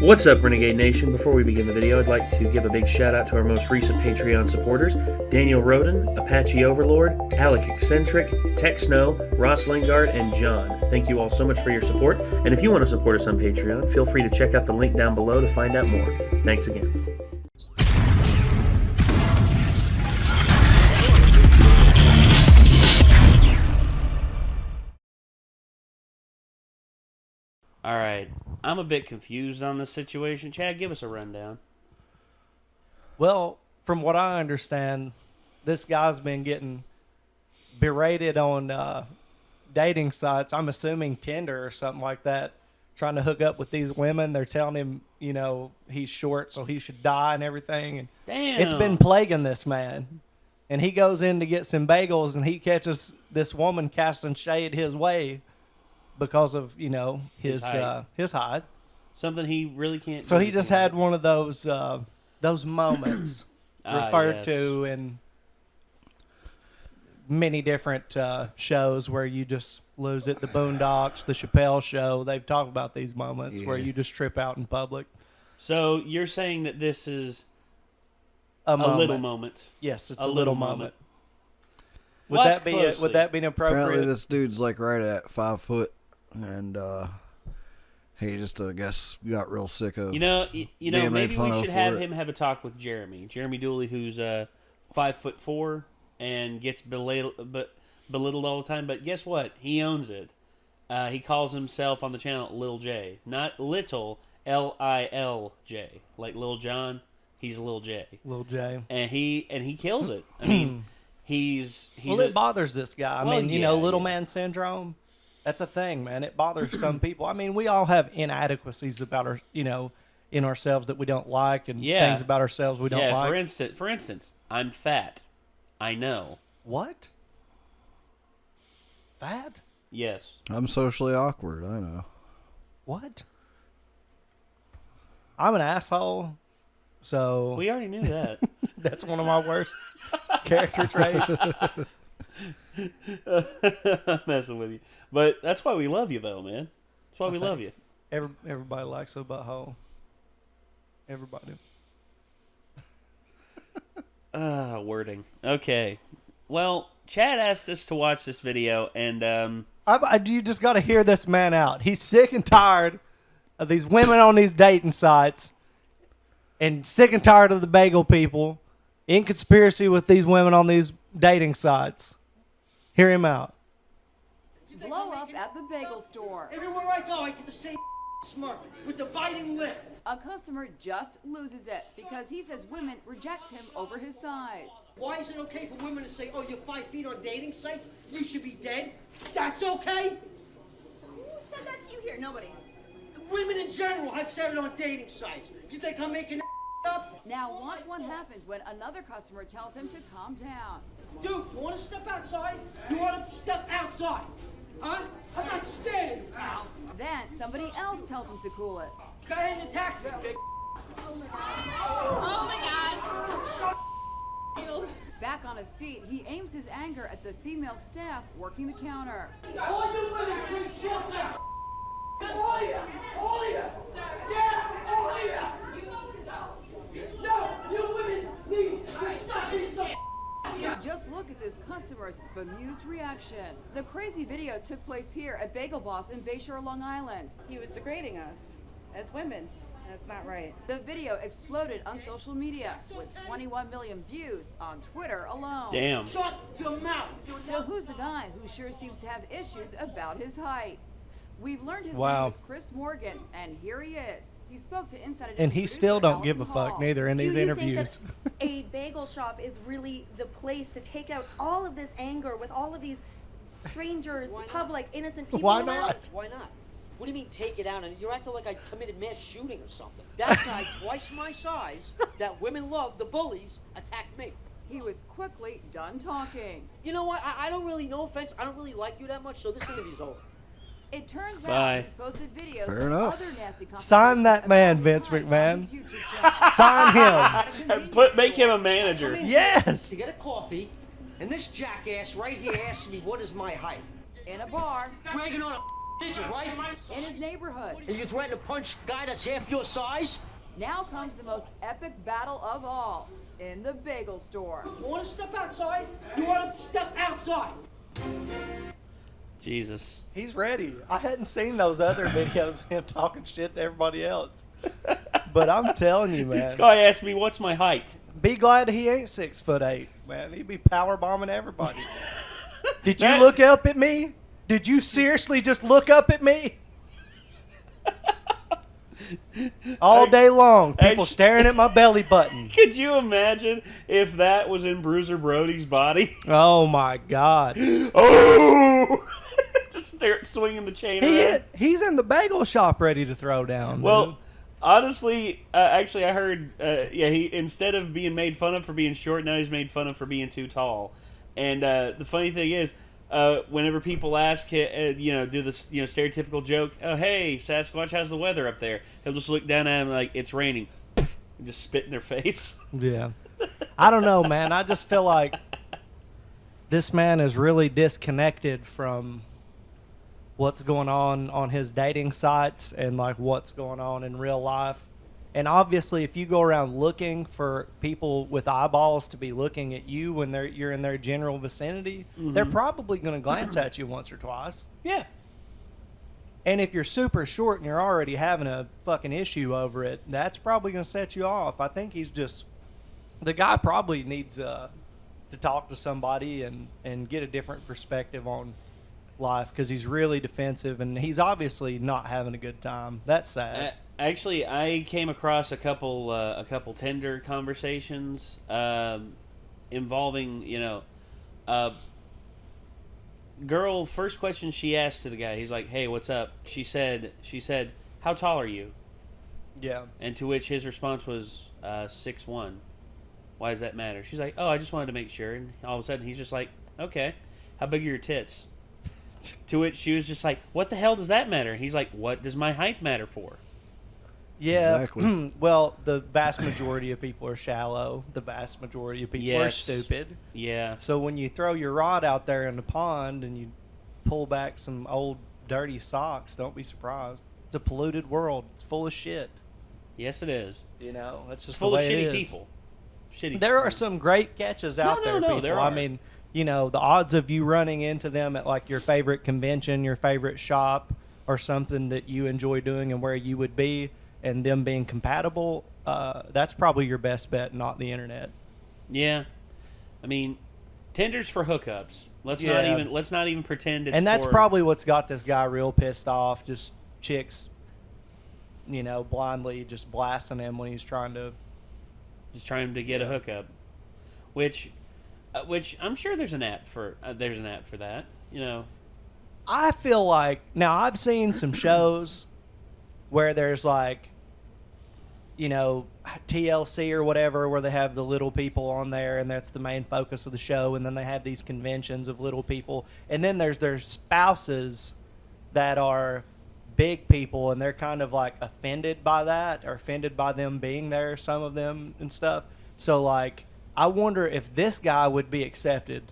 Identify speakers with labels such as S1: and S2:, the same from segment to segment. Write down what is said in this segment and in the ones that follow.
S1: What's up, Renegade Nation? Before we begin the video, I'd like to give a big shout out to our most recent Patreon supporters, Daniel Roden, Apache Overlord, Alec Eccentric, Tech Snow, Ross Lingard, and John. Thank you all so much for your support, and if you want to support us on Patreon, feel free to check out the link down below to find out more. Thanks again. All right, I'm a bit confused on this situation. Chad, give us a rundown.
S2: Well, from what I understand, this guy's been getting berated on dating sites. I'm assuming Tinder or something like that, trying to hook up with these women. They're telling him, you know, he's short, so he should die and everything. And
S1: Damn.
S2: it's been plaguing this man. And he goes in to get some bagels, and he catches this woman casting shade his way because of, you know, his height.
S1: Something he really can't
S2: So
S1: do
S2: he just
S1: anything
S2: had one of those moments referred to in many different shows where you just lose it. The Boondocks, the Chappelle Show, they've talked about these moments where you just trip out in public.
S1: So you're saying that this is
S2: a
S1: little moment.
S2: Yes, it's a little moment. Would
S1: Watch
S2: that be
S1: closely.
S2: would that be an appropriate?
S3: Apparently this dude's like right at 5 foot, and he just I guess got real sick of.
S1: You know,
S3: being made
S1: maybe
S3: fun
S1: we
S3: of
S1: should
S3: for
S1: have
S3: it.
S1: him have a talk with Jeremy Dooley, who's 5'4" and gets belittled all the time. But guess what? He owns it. He calls himself on the channel Lil J, not little, L-I-L-J, like Lil Jon. He's Lil J.
S2: Lil J.
S1: And he kills it. I mean, he's
S2: it bothers this guy. I
S1: Well,
S2: mean, you know, little
S1: yeah.
S2: man syndrome. That's a thing, man. It bothers some people. I mean, we all have inadequacies about our, you know, in ourselves that we don't like, and things about ourselves we don't like.
S1: For instance, I'm fat. I know.
S2: What? Fat?
S1: Yes.
S3: I'm socially awkward. I know.
S2: What? I'm an asshole. So
S1: We already knew that.
S2: that's one of my worst character traits.
S1: I'm messing with you. But that's why we love you, though, man. That's why we love you.
S2: Everybody likes a butthole. Everybody.
S1: Wording. Okay. Well, Chad asked us to watch this video, and
S2: You just got to hear this man out. He's sick and tired of these women on these dating sites, and sick and tired of the bagel people in conspiracy with these women on these dating sites. Hear him out.
S4: Blow up at the bagel store.
S5: Everywhere I go, I get the same smirk with the biting lip.
S4: A customer just loses it because he says women reject him over his size.
S5: Why is it okay for women to say, oh, you're 5 feet on dating sites? You should be dead? That's okay?
S4: Who said that to you here? Nobody.
S5: Women in general have said it on dating sites. You think I'm making up?
S4: Now watch what happens when another customer tells him to calm down.
S5: Dude, you want to step outside? You want to step outside? Huh? I'm not standing, pal.
S4: Then somebody else tells him to cool it.
S5: Go ahead and attack me, big.
S4: Oh my god. Back on his feet, he aims his anger at the female staff working the counter.
S5: All you women should shut that. All of you! All of you! Yeah, all of you! You need to go. No, you women need to stop being so.
S4: Just look at this customer's bemused reaction. The crazy video took place here at Bagel Boss in Bayshore, Long Island.
S6: He was degrading us as women. That's not right.
S4: The video exploded on social media with 21 million views on Twitter alone.
S1: damn.
S5: Shut your mouth.
S4: So who's the guy who sure seems to have issues about his height? We've learned his
S2: Wow.
S4: name is Chris Morgan, and here he is. He spoke to Inside Edition
S2: And he still
S4: producer
S2: don't give a
S4: Allison
S2: fuck
S4: Hall.
S2: neither in these
S7: Do you
S2: interviews.
S7: think that a bagel shop is really the place to take out all of this anger with all of these strangers, public, innocent people
S2: Why
S7: around?
S2: not?
S8: Why not? What do you mean take it out? And you're acting like I committed mass shooting or something. That guy, twice my size, that women love, the bullies, attacked me.
S4: He was quickly done talking.
S8: You know what? I don't really, no offense, I don't really like you that much, so this interview's over.
S4: It turns
S1: Bye.
S4: out he's posted videos
S3: Fair
S4: of
S3: enough.
S4: other nasty
S2: Sign that
S4: conversations
S2: man,
S4: about
S2: Vince
S4: his height
S2: McMahon.
S4: on his YouTube channel.
S2: Sign him.
S1: Make him a manager.
S2: Yes.
S8: To get a coffee, and this jackass right here asks me what is my height.
S4: In a bar,
S8: Bragging on a midget, right?
S4: in his neighborhood.
S8: And you threaten to punch a guy that's half your size?
S4: Now comes the most epic battle of all in the bagel store.
S8: You want to step outside? You want to step outside?
S1: Jesus.
S2: He's ready. I hadn't seen those other videos of him talking shit to everybody else. But I'm telling you,
S1: This
S2: man.
S1: guy asked me, what's my height?
S2: Be glad he ain't 6'8", man. He'd be power bombing everybody. Did you
S1: That-
S2: look up at me? Did you seriously just look up at me? All day long, people staring at my belly button.
S1: Could you imagine if that was in Bruiser Brody's body?
S2: Oh my God.
S1: Oh! Just swinging the chain around.
S2: He's in the bagel shop ready to throw down.
S1: Well,
S2: dude.
S1: honestly, actually, I heard, he instead of being made fun of for being short, now he's made fun of for being too tall. And the funny thing is, whenever people ask, do this, stereotypical joke, oh, hey, Sasquatch, how's the weather up there? He'll just look down at him like, it's raining, and just spit in their face.
S2: Yeah. I don't know, man. I just feel like this man is really disconnected from what's going on his dating sites and like what's going on in real life. And obviously, if you go around looking for people with eyeballs to be looking at you when you're in their general vicinity, they're probably going to glance at you once or twice.
S1: Yeah.
S2: And if you're super short and you're already having a fucking issue over it, that's probably going to set you off. I think the guy probably needs to talk to somebody and get a different perspective on life, because he's really defensive and he's obviously not having a good time. That's sad.
S1: Actually, I came across a couple Tinder conversations involving, girl. First question she asked to the guy, he's like, "Hey, what's up?" She said, "How tall are you?"
S2: Yeah.
S1: And to which his response was 6'1". Why does that matter? She's like, "Oh, I just wanted to make sure." And all of a sudden, he's just like, "Okay, how big are your tits?" To which she was just like, "What the hell does that matter?" And he's like, "What does my height matter for?"
S2: Yeah.
S3: Exactly.
S2: Well, the vast majority of people are shallow. The vast majority of people are
S1: Yes.
S2: stupid.
S1: Yeah.
S2: So when you throw your rod out there in the pond and you pull back some old dirty socks, don't be surprised. It's a polluted world. It's full of shit.
S1: Yes, it is.
S2: That's just
S1: Full
S2: the
S1: of
S2: way
S1: shitty
S2: it is.
S1: people. Shitty.
S2: There are some great catches out there, people.
S1: there
S2: I
S1: are.
S2: mean, the odds of you running into them at like your favorite convention, your favorite shop, or something that you enjoy doing and where you would be, and them being compatible, that's probably your best bet, not the internet.
S1: Yeah. I mean, Tinder's for hookups. Let's
S2: Yeah.
S1: not even pretend it's
S2: And that's
S1: for,
S2: probably what's got this guy real pissed off. Just chicks, blindly just blasting him when he's trying to.
S1: just trying to get a hookup. Which I'm sure there's an app for that,
S2: I feel like now I've seen some shows where there's like, TLC or whatever, where they have the little people on there and that's the main focus of the show, and then they have these conventions of little people, and then there's their spouses that are big people, and they're kind of like offended by that, or offended by them being there, some of them and stuff. So like, I wonder if this guy would be accepted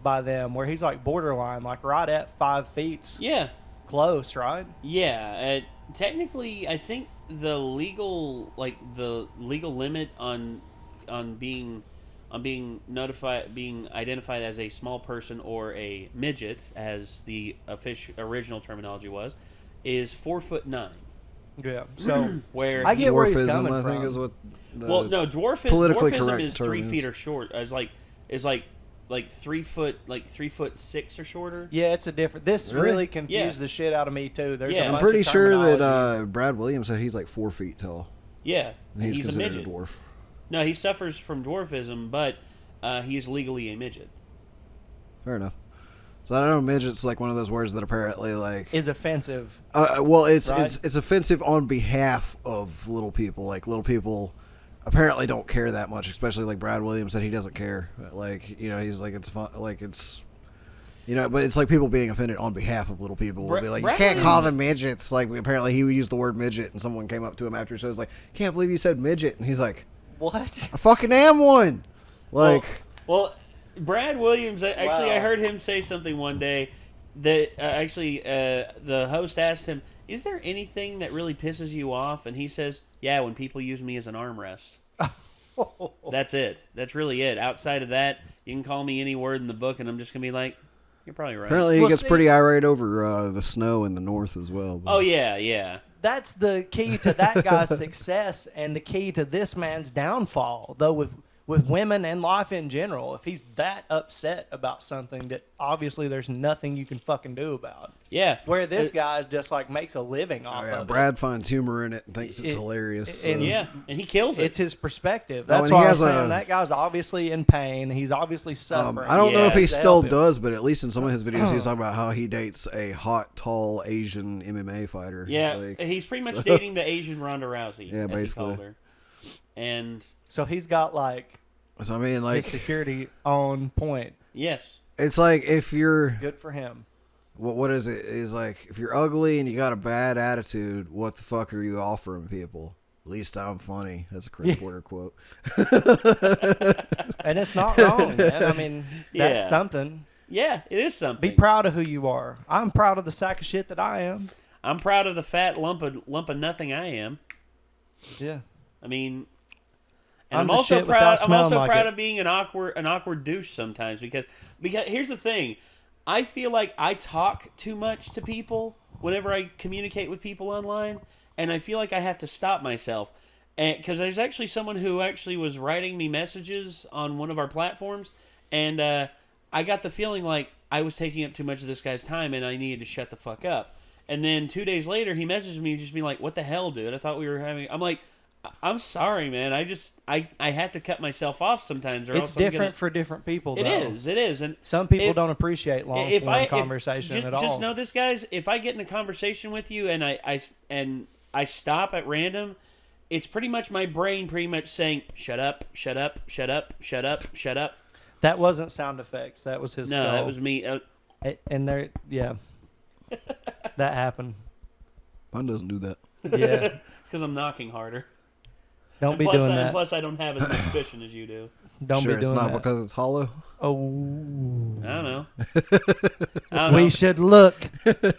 S2: by them, where he's like borderline, like right at 5 feet.
S1: Yeah.
S2: Close, right?
S1: Yeah. Technically, I think the legal limit on being identified as a small person or a midget, as the original terminology was, is 4'9".
S2: Yeah. So
S1: where
S2: I get where he's
S3: Dwarfism,
S2: coming
S3: I think,
S2: from.
S3: is what. The
S1: dwarfism
S3: correct
S1: is
S3: term
S1: 3
S3: is.
S1: feet or short. Is like 3 foot, like 3'6" or shorter.
S2: Yeah, it's a different. This
S3: Really?
S2: really confused
S1: Yeah.
S2: the shit out of me too. There's
S1: Yeah.
S2: a
S1: I'm
S2: bunch
S3: pretty
S2: of
S3: sure that
S2: terminology.
S3: Brad Williams said he's like 4 feet tall.
S1: Yeah,
S3: And he's
S1: a
S3: considered
S1: midget.
S3: a dwarf.
S1: No, he suffers from dwarfism, but he is legally a midget.
S3: Fair enough. So I don't know, midget's like one of those words that apparently like
S2: is offensive.
S3: well, it's
S2: Right?
S3: it's offensive on behalf of little people. Like little people apparently don't care that much, especially like Brad Williams said he doesn't care. Like he's like it's fun, like it's but it's like people being offended on behalf of little people will be like, you can't call them midgets. Like apparently he used the word midget, and someone came up to him after he was like, can't believe you said midget, and he's like,
S2: What?
S3: I fucking am one. Like
S1: well Brad Williams, actually,
S2: Wow.
S1: I heard him say something one day. the host asked him, "Is there anything that really pisses you off?" And he says, "Yeah, when people use me as an armrest." That's it. That's really it. Outside of that, you can call me any word in the book, and I'm just gonna be like, "You're probably right."
S3: Apparently, he gets pretty irate over the snow in the north as well. But.
S1: Oh yeah.
S2: That's the key to that guy's success and the key to this man's downfall, though, with women and life in general. If he's that upset about something that obviously there's nothing you can fucking do about.
S1: Yeah.
S2: Where this guy just like makes a living off of
S3: Brad finds humor in it and thinks it's hilarious.
S2: And
S1: and he kills it.
S2: It's his perspective. That's
S3: and
S2: why
S3: he
S2: I'm
S3: has
S2: saying that guy's obviously in pain. He's obviously suffering.
S3: I don't know if he
S2: To
S3: still
S2: help him.
S3: does, but at least in some of his videos, he was talking about how he dates a hot, tall Asian MMA fighter.
S1: Yeah,
S3: Like,
S1: he's pretty much dating the Asian Ronda Rousey.
S3: Yeah,
S1: as
S3: basically.
S1: He called her. And
S2: So he's got like
S3: so I mean, like
S2: his security on point.
S1: yes,
S3: it's like if you're
S2: Good for him.
S3: what is it? Is like if you're ugly and you got a bad attitude, what the fuck are you offering people? At least I'm funny. That's a Chris Porter quote.
S2: And it's not wrong, man. I mean, that's
S1: Yeah.
S2: something.
S1: yeah, it is something.
S2: Be proud of who you are. I'm proud of the sack of shit that I am.
S1: I'm proud of the fat lump of nothing I am.
S2: Yeah.
S1: I mean, and
S2: I'm
S1: I'm
S2: the
S1: also
S2: shit
S1: proud.
S2: without
S1: I'm
S2: smelling
S1: also
S2: like
S1: proud
S2: it.
S1: of being an awkward douche sometimes because here's the thing, I feel like I talk too much to people whenever I communicate with people online, and I feel like I have to stop myself, and because there's actually someone who actually was writing me messages on one of our platforms, and I got the feeling like I was taking up too much of this guy's time, and I needed to shut the fuck up. And then 2 days later, he messaged me just being like, "What the hell, dude? I thought we were having." I'm like, "I'm sorry, man. I have to cut myself off sometimes, or
S2: It's
S1: else I'm
S2: different
S1: gonna...
S2: for different people, though.
S1: It is, and
S2: Some people don't appreciate long-form conversation at all.
S1: Just know this, guys. If I get in a conversation with you and I stop at random, it's pretty much my brain pretty much saying, "Shut up, shut up, shut up, shut up, shut up."
S2: That wasn't sound effects. That was his
S1: No,
S2: skull.
S1: that was me.
S2: And there, yeah. That happened.
S3: Mine doesn't do that.
S2: Yeah.
S1: It's because I'm knocking harder.
S2: Don't
S1: And
S2: be
S1: plus,
S2: doing
S1: and
S2: that.
S1: plus, I don't have as much cushion as you do.
S2: Don't
S3: Sure,
S2: be
S3: it's
S2: doing
S3: not
S2: that.
S3: because it's hollow.
S2: Oh.
S1: I don't know. I don't know.
S2: We should look.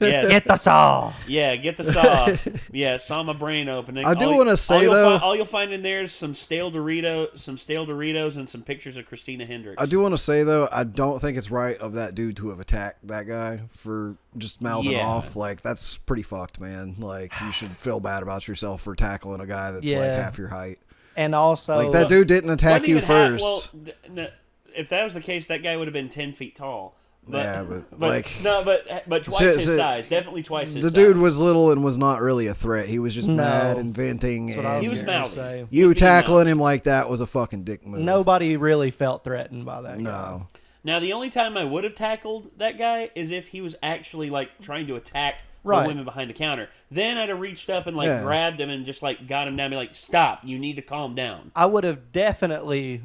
S1: Yes.
S2: Get the saw.
S1: Yeah, get the saw. Yeah, saw my brain open.
S3: I do wanna say, though-
S1: all you'll find in there is some stale Doritos, and some pictures of Christina Hendricks.
S3: I do want to say though, I don't think it's right of that dude to have attacked that guy for just mouthing
S1: Yeah.
S3: off. Like that's pretty fucked, man. Like you should feel bad about yourself for tackling a guy that's like
S2: Yeah.
S3: half your height.
S2: And also,
S3: Like that dude didn't attack
S1: Wasn't
S3: you
S1: even half-
S3: first.
S1: well, if that was the case, that guy would have been 10 feet tall. But,
S3: Yeah, but, like-
S1: no, but twice
S3: So-
S1: his
S3: so-
S1: size, definitely twice his
S3: The
S1: size.
S3: dude was little and was not really a threat. He was just
S2: No.
S3: mad and venting.
S2: That's what I
S3: And
S1: He was
S2: gonna
S1: mouthy.
S2: say.
S3: you
S1: being
S3: tackling him like that was a fucking dick move.
S2: Nobody really felt threatened by that guy.
S3: No.
S1: Now, the only time I would have tackled that guy is if he was actually like trying to attack
S2: Right.
S1: the women behind the counter. Then I'd have reached up and like
S3: Yeah.
S1: grabbed him and just like got him down and be like, "Stop! You need to calm down."
S2: I would have definitely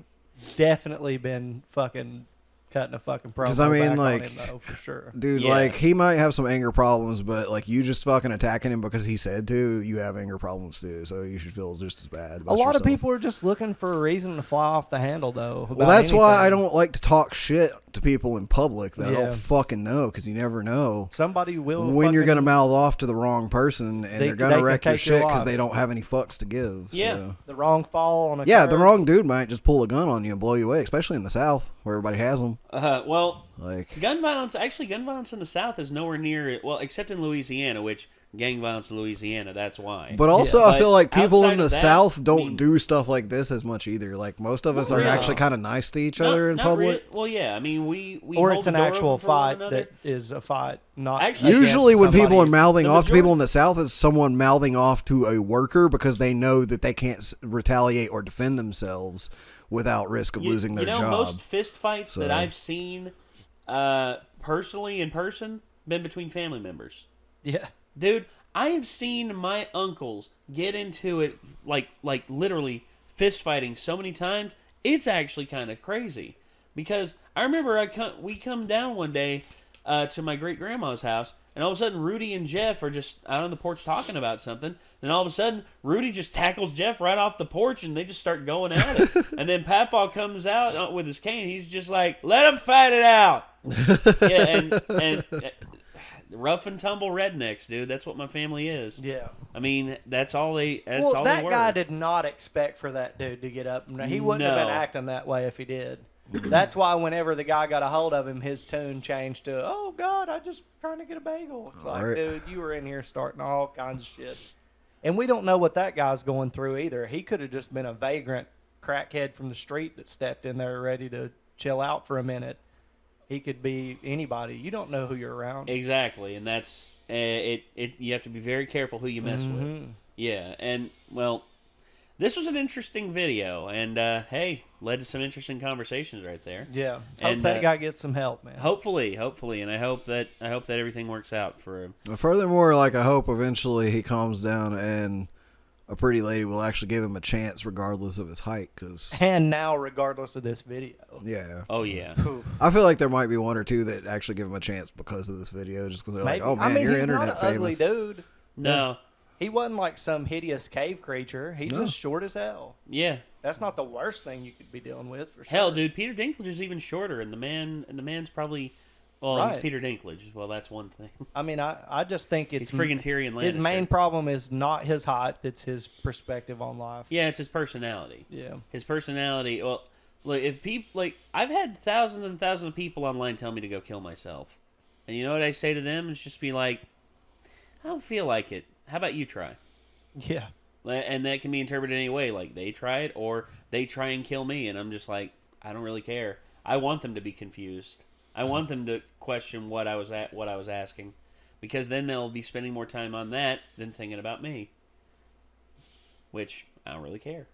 S2: been fucking cutting a fucking promo
S3: 'Cause, I mean,
S2: back on
S3: like,
S2: him, though, for sure.
S3: Dude,
S1: Yeah.
S3: like, he might have some anger problems, but, like, you just fucking attacking him because he said to, you have anger problems, too, so you should feel just as bad about
S2: A lot of
S3: yourself.
S2: people are just looking for a reason to fly off the handle, though.
S3: Well,
S2: about
S3: that's why I
S2: anything.
S3: don't like to talk shit to people in public that I
S2: Yeah.
S3: don't fucking know, because you never know
S2: Somebody will
S3: when you're going to
S2: fucking-
S3: mouth off to the wrong person, and
S2: They-
S3: they're going
S2: they
S3: to
S2: can
S3: wreck your
S2: take your
S3: shit because
S2: life.
S3: they don't have any fucks to give.
S1: Yeah.
S3: So.
S2: the wrong fall on a
S3: Yeah,
S2: curb.
S3: the wrong dude might just pull a gun on you and blow you away, especially in the South, where everybody has them.
S1: Well,
S3: Like,
S1: gun violence in the South is nowhere near, well, except in Louisiana, which gang violence in Louisiana, that's why.
S3: but also,
S1: Yeah.
S3: I feel
S1: But
S3: like people
S1: outside
S3: in the
S1: of that,
S3: South don't
S1: I mean-
S3: do stuff like this as much either. Like, most of us
S1: Not
S3: are
S1: really.
S3: actually kind of nice to each
S1: Not-
S3: other in
S1: not
S3: public.
S1: really- well, yeah, I mean, we
S2: Or
S1: hold
S2: it's
S1: the
S2: an
S1: door
S2: actual
S1: open for one
S2: fight
S1: another.
S2: that is a fight, not
S1: Actually-
S2: against
S3: Usually when people are
S2: somebody.
S3: mouthing
S1: The
S3: off to
S1: majority-
S3: people in the South, it's someone mouthing off to a worker because they know that they can't retaliate or defend themselves without risk of losing their job.
S1: Most fist fights that
S3: So-
S1: I've seen personally in person been between family members.
S2: Yeah.
S1: Dude, I have seen my uncles get into it like literally fist fighting so many times. It's actually kind of crazy because I remember we come down one day to my great grandma's house, and all of a sudden Rudy and Jeff are just out on the porch talking about something. Then all of a sudden Rudy just tackles Jeff right off the porch, and they just start going at it. And then Papaw comes out with his cane. He's just like, "Let them fight it out." Yeah, and rough and tumble rednecks, dude. That's what my family is.
S2: Yeah.
S1: I mean, that's all they. That's
S2: Well,
S1: all
S2: that
S1: they were.
S2: guy did not expect for that dude to get up. He wouldn't have
S1: No.
S2: been acting that way if he did. That's why whenever the guy got a hold of him, his tune changed to, "Oh God, I just trying to get a bagel." It's like,
S3: Right.
S2: dude, you were in here starting all kinds of shit, and we don't know what that guy's going through either. He could have just been a vagrant crackhead from the street that stepped in there ready to chill out for a minute. He could be anybody. You don't know who you're around.
S1: Exactly, and that's it. You have to be very careful who you mess with. Yeah, and well, this was an interesting video, and hey, led to some interesting conversations right there.
S2: Yeah, hope
S1: And,
S2: that guy gets some help, man.
S1: Hopefully, and I hope that everything works out for him.
S3: Furthermore, like, I hope eventually he calms down and a pretty lady will actually give him a chance regardless of his height. Cause,
S2: And now, regardless of this video.
S3: yeah.
S1: Oh yeah.
S3: I feel like there might be one or two that actually give him a chance because of this video, just because they're
S2: Maybe.
S3: like, oh, man,
S2: I mean,
S3: you're
S2: he's
S3: internet
S2: not an ugly
S3: famous.
S2: dude.
S1: No.
S2: He wasn't like some hideous cave creature. He's just short as hell.
S1: Yeah.
S2: That's not the worst thing you could be dealing with, for sure.
S1: Hell, dude, Peter Dinklage is even shorter, and the man's probably. Well, he's
S2: Right.
S1: Peter Dinklage. Well, that's one thing.
S2: I mean, I just think it's
S1: He's friggin' Tyrion Lannister.
S2: His main problem is not his height; it's his perspective on life.
S1: Yeah, it's his personality.
S2: Yeah.
S1: His personality. Well, look, if people like, I've had thousands and thousands of people online tell me to go kill myself, and you know what I say to them? It's just be like, I don't feel like it. How about you try?
S2: Yeah.
S1: And that can be interpreted any way. Like, they try it, or they try and kill me, and I'm just like, I don't really care. I want them to be confused. I want them to question what I was asking, because then they'll be spending more time on that than thinking about me, which I don't really care.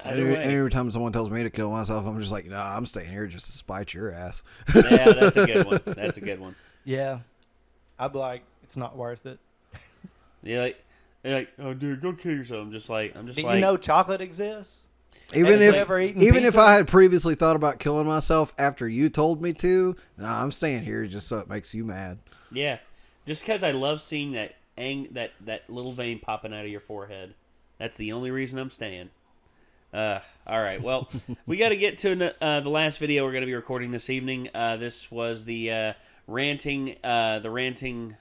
S3: Every time someone tells me to kill myself, I'm just like, nah, I'm staying here just to spite your ass.
S1: Yeah, that's a good one. That's a good one.
S2: Yeah. I'd be like, it's not worth it.
S1: Yeah, like, oh, dude, go kill yourself. I'm just like,
S2: Do you know chocolate exists?
S3: Even
S2: Have you ever eaten
S3: if
S2: pizza?
S3: I had previously thought about killing myself after you told me to, nah, I'm staying here just so it makes you mad.
S1: Yeah, just because I love seeing that little vein popping out of your forehead. That's the only reason I'm staying. All right, well, we got to get to the last video we're going to be recording this evening. This was the ranting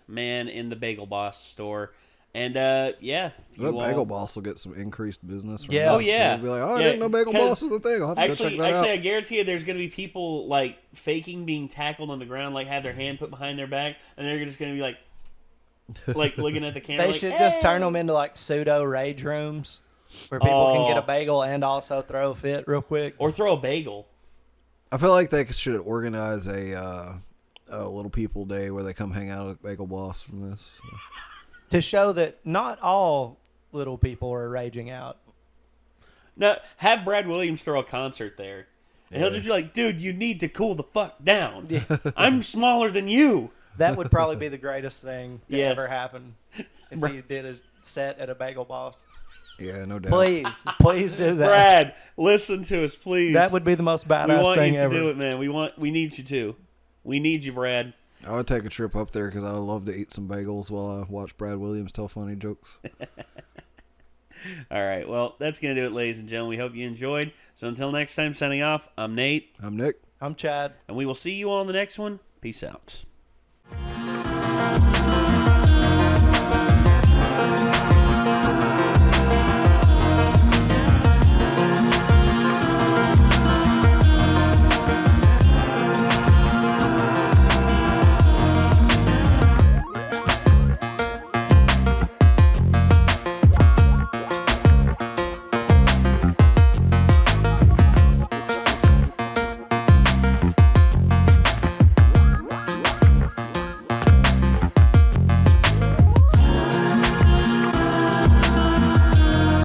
S1: man in the Bagel Boss store. And, yeah.
S3: The Bagel Boss will get some increased business from
S2: Yeah.
S3: this.
S1: Oh, yeah.
S3: They'll be like, oh, I
S1: Yeah,
S3: didn't know Bagel
S1: 'cause
S3: Boss was a thing. I'll have to go check that out.
S1: Actually, I guarantee you there's going to be people, like, faking being tackled on the ground, like, have their hand put behind their back, and they're just going to be, like looking at the camera.
S2: They
S1: like,
S2: should just turn
S1: "Hey!"
S2: them into like pseudo rage rooms where people can get a bagel and also throw a fit real quick.
S1: Or throw a bagel.
S3: I feel like they should organize a Little People Day where they come hang out at Bagel Boss from this. So.
S2: To show that not all little people are raging out.
S1: No, have Brad Williams throw a concert there. And he'll just be like, dude, you need to cool the fuck down. I'm smaller than you.
S2: That would probably be the greatest thing to
S1: Yes.
S2: ever happen if he did a set at a Bagel Boss.
S3: Yeah, no doubt.
S2: Please do that.
S1: Brad, listen to us, please.
S2: That would be the most
S1: we
S2: badass
S1: want
S2: thing
S1: you to
S2: ever.
S1: do it, man. We need you to. We need you, Brad.
S3: I would take a trip up there because I would love to eat some bagels while I watch Brad Williams tell funny jokes.
S1: All right, well, that's going to do it, ladies and gentlemen. We hope you enjoyed. So until next time, signing off, I'm Nate.
S3: I'm Nick.
S2: I'm Chad.
S1: And we will see you all on the next one. Peace out.